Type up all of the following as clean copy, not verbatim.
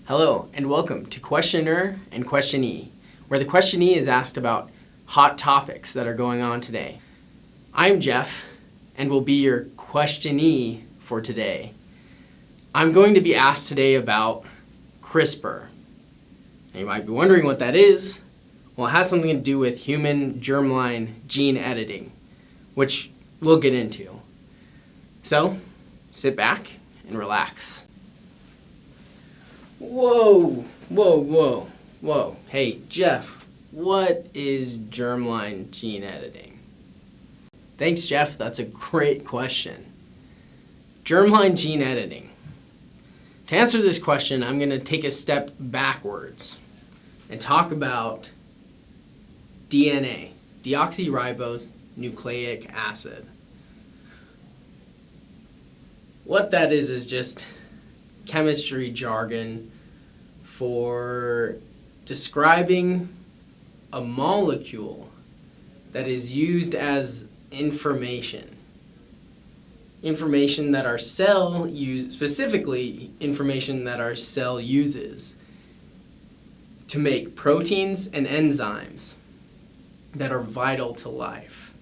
Hello, and welcome to Questioner and Questionee, where the questionee is asked about hot topics that are going on today. I'm Jeff, and will be your questionee for today. I'm going to be asked today about CRISPR. And you might be wondering what that is. Well, it has something to do with human germline gene editing, which we'll get into. So, sit back and relax. Whoa. Hey, Jeff, what is germline gene editing? Thanks, Jeff. That's a great question. Germline gene editing. To answer this question, I'm going to take a step backwards and talk about DNA, deoxyribose nucleic acid. What that is just chemistry jargon for describing a molecule that is used as information that our cell uses, specifically information that our cell uses to make proteins and enzymes that are vital to life.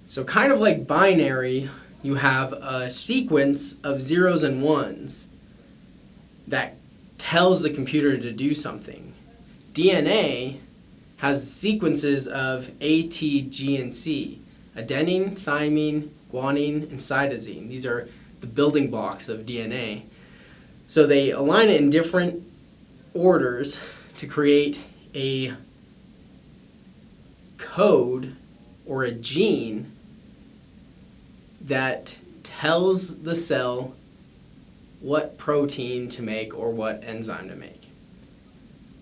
So kind of like binary, you have a sequence of zeros and ones that tells the computer to do something. DNA has sequences of A, T, G, and C, adenine, thymine, guanine, and cytosine. These are the building blocks of DNA. So they align it in different orders to create a code or a gene that tells the cell what protein to make or what enzyme to make.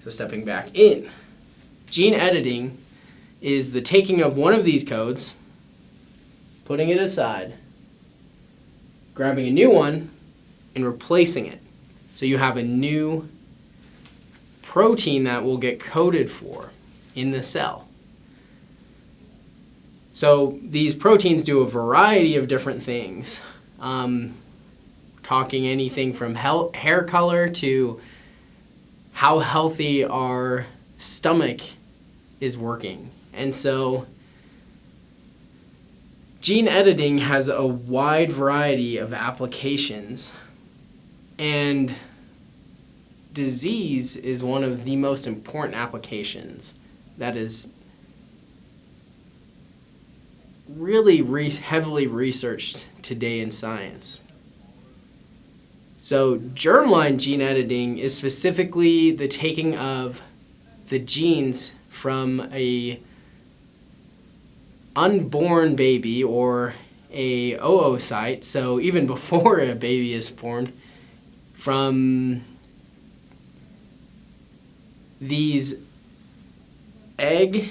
So stepping back in, gene editing is the taking of one of these codes, putting it aside, grabbing a new one, and replacing it. So you have a new protein that will get coded for in the cell. So these proteins do a variety of different things, talking anything from hair color to how healthy our stomach is working. And so gene editing has a wide variety of applications, and disease is one of the most important applications that is really heavily researched today in science. So germline gene editing is specifically the taking of the genes from a unborn baby or a oocyte, so even before a baby is formed, from these egg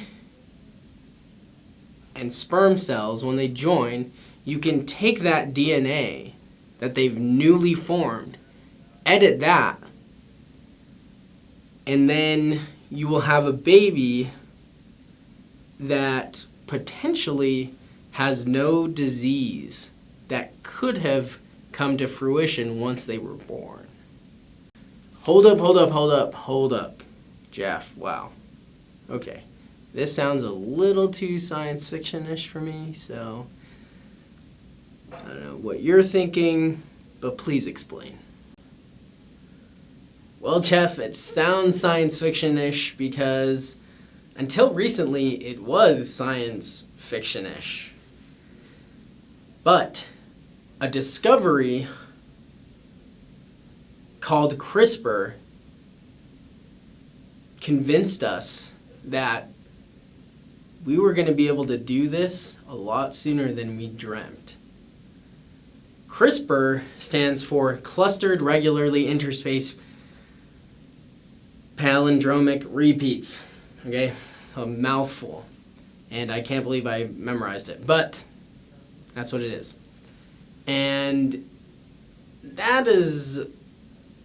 and sperm cells. When they join, you can take that DNA that they've newly formed, edit that, and then you will have a baby that potentially has no disease that could have come to fruition once they were born. Hold up, Jeff. Wow. Okay. This sounds a little too science fiction-ish for me, so I don't know what you're thinking, but please explain. Well, Jeff, it sounds science fiction-ish because until recently it was science fiction-ish. But a discovery called CRISPR convinced us that we were going to be able to do this a lot sooner than we dreamt. CRISPR stands for Clustered Regularly Interspaced Palindromic Repeats. Okay, it's a mouthful, and I can't believe I memorized it, but that's what it is. And that is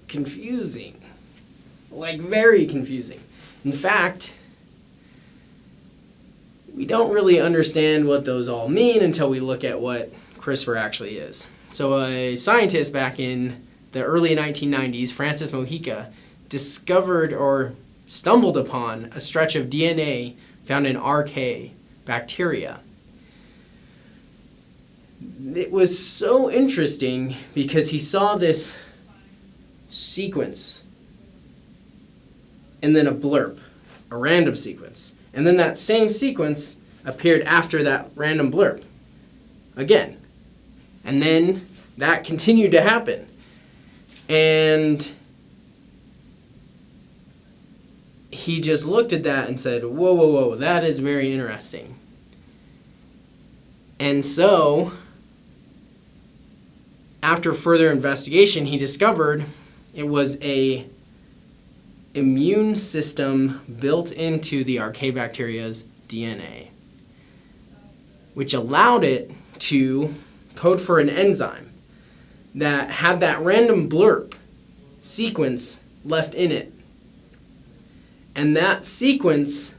confusing, like very confusing. In fact, we don't really understand what those all mean until we look at what CRISPR actually is. So a scientist back in the early 1990s, Francis Mojica discovered or stumbled upon a stretch of DNA found in RK bacteria. It was so interesting because he saw this sequence and then a blurb, a random sequence. And then that same sequence appeared after that random blurb again. And then that continued to happen. And he just looked at that and said, whoa, that is very interesting. And so, after further investigation, he discovered it was a immune system built into the Archaebacteria's DNA, which allowed it to code for an enzyme that had that random blurb sequence left in it. And that sequence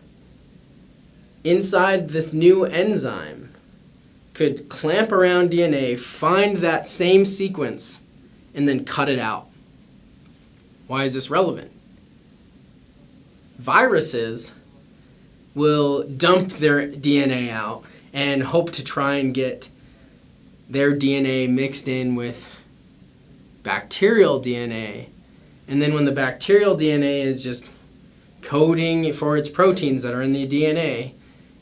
inside this new enzyme could clamp around DNA, find that same sequence, and then cut it out. Why is this relevant? Viruses will dump their DNA out and hope to try and get their DNA mixed in with bacterial DNA. And then when the bacterial DNA is just coding for its proteins that are in the DNA,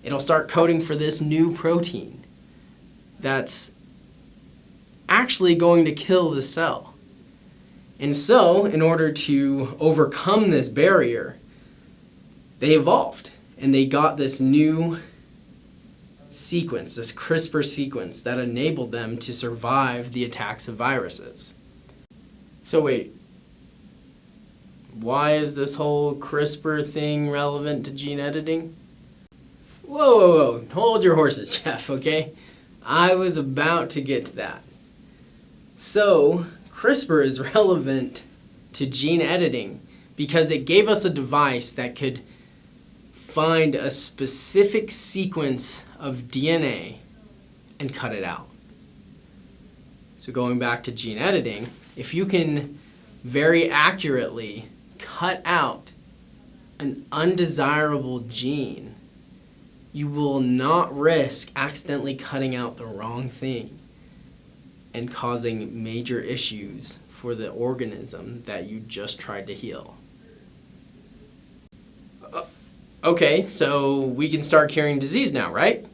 it'll start coding for this new protein that's actually going to kill the cell. And so, in order to overcome this barrier, they evolved and they got this new sequence, this CRISPR sequence that enabled them to survive the attacks of viruses. So wait, why is this whole CRISPR thing relevant to gene editing? Whoa, hold your horses, Jeff, okay? I was about to get to that. So, CRISPR is relevant to gene editing because it gave us a device that could find a specific sequence of DNA and cut it out. So going back to gene editing, if you can very accurately cut out an undesirable gene, you will not risk accidentally cutting out the wrong thing and causing major issues for the organism that you just tried to heal. Okay, so we can start curing disease now, right?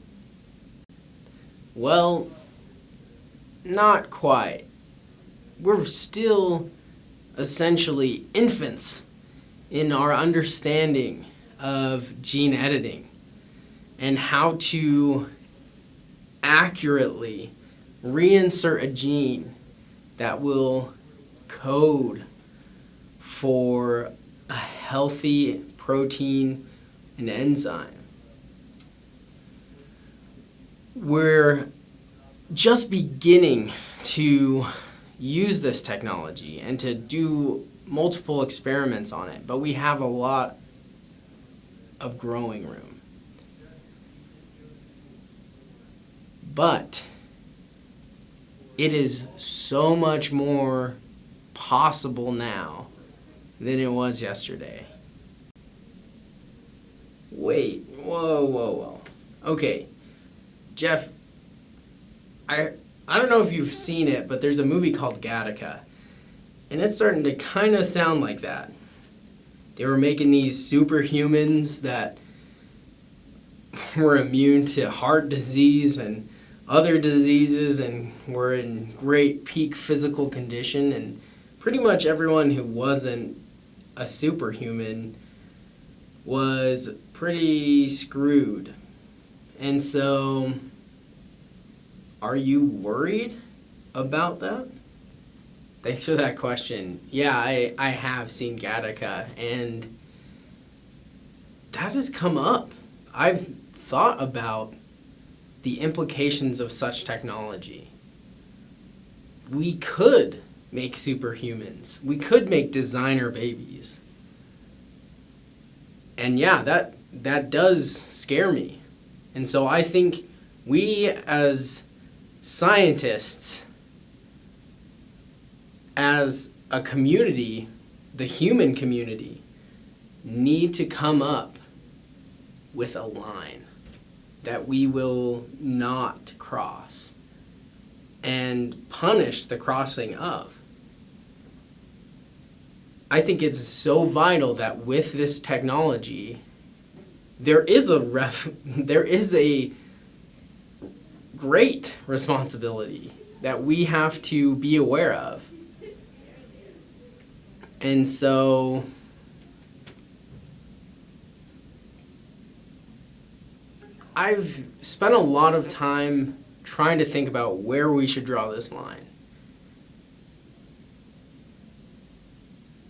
Well, not quite. We're still essentially infants in our understanding of gene editing and how to accurately reinsert a gene that will code for a healthy protein and enzyme. We're just beginning to use this technology and to do multiple experiments on it, but we have a lot of growing room. But it is so much more possible now than it was yesterday. Wait, whoa. Okay, Jeff, I don't know if you've seen it, but there's a movie called Gattaca, and it's starting to kind of sound like that. They were making these superhumans that were immune to heart disease and other diseases and were in great peak physical condition, and pretty much everyone who wasn't a superhuman was pretty screwed. And so, are you worried about that? Thanks for that question. Yeah, I have seen Gattaca, and that has come up. I've thought about the implications of such technology. We could make superhumans. We could make designer babies. And yeah, that does scare me. And so I think we as scientists, as a community, the human community, need to come up with a line that we will not cross and punish the crossing of. I think it's so vital that with this technology, there is a great responsibility that we have to be aware of. And so I've spent a lot of time trying to think about where we should draw this line.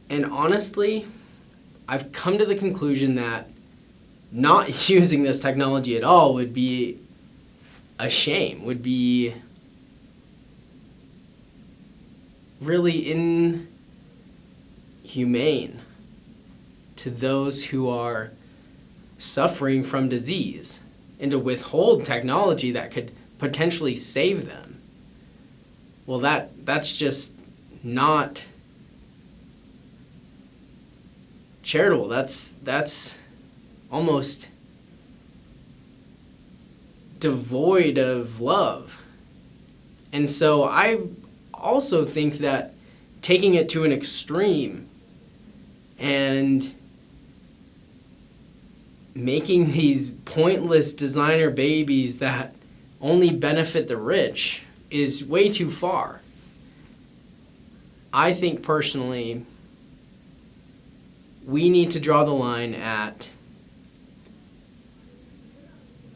And honestly, I've come to the conclusion that not using this technology at all would be a shame, would be really inhumane to those who are suffering from disease, and to withhold technology that could potentially save them. Well, that's just not charitable. That's almost devoid of love. And so I also think that taking it to an extreme and making these pointless designer babies that only benefit the rich is way too far. I think personally, we need to draw the line at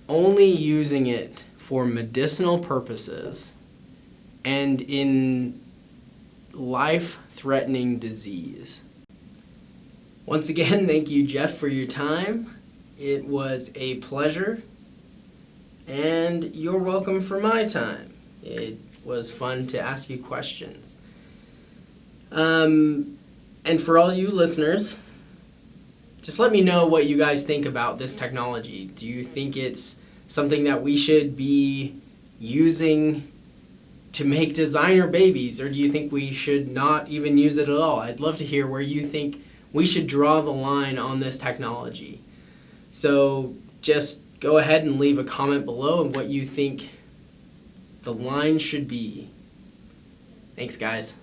only using it for medicinal purposes and in life-threatening disease. Once again, thank you, Jeff, for your time. It was a pleasure, and you're welcome for my time. It was fun to ask you questions. And for all you listeners, just let me know what you guys think about this technology. Do you think it's something that we should be using to make designer babies, or do you think we should not even use it at all? I'd love to hear where you think we should draw the line on this technology. So just go ahead and leave a comment below of what you think the line should be. Thanks, guys.